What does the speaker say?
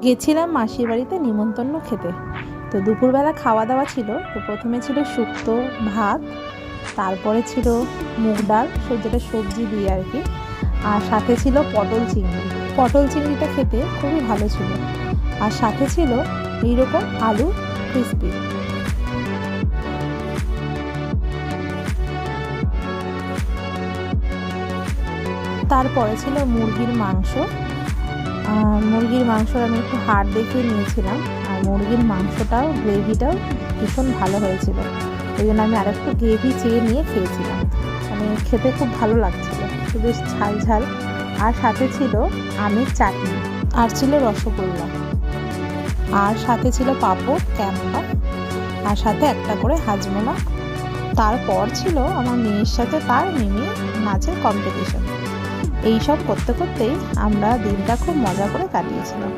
গেছিলাম মাসির বাড়িতে নিমন্ত্রণ খেতে। তো দুপুরবেলা খাওয়া দাওয়া ছিল। তো প্রথমে ছিল শুক্তো ভাত, তারপরে ছিল মুগ ডাল, যেটা সবজি দিয়ে আর কি, আর সাথে ছিল পটল চিংড়ি। পটল চিংড়িটা খেতে খুবই ভালো ছিল। আর সাথে ছিল এইরকম আলু ক্রিস্পি। তারপরে ছিল মুরগির মাংস। মুরগির মাংসর আমি একটু হাড় দেখিয়ে নিয়েছিলাম। আর মুরগির মাংসটাও গ্রেভিটাও ভীষণ ভালো হয়েছিল। ওই জন্য আমি আরেকটু গ্রেভি চেয়ে নিয়ে খেয়েছিলাম। মানে খেতে খুব ভালো লাগছিল, একটু বেশ ঝাল ঝাল। আর সাথে ছিল আমের চাটনি, আর ছিল রসগোল্লা, আর সাথে ছিল পাঁপড় ক্যাম্পা, আর সাথে একটা করে হাজমোলা। তারপর ছিল আমার মেয়ের সাথে তার মিমির নাচের কম্পিটিশন। এইসব করতে করতেই আমরা দিনটা খুব মজা করে কাটিয়েছিলাম।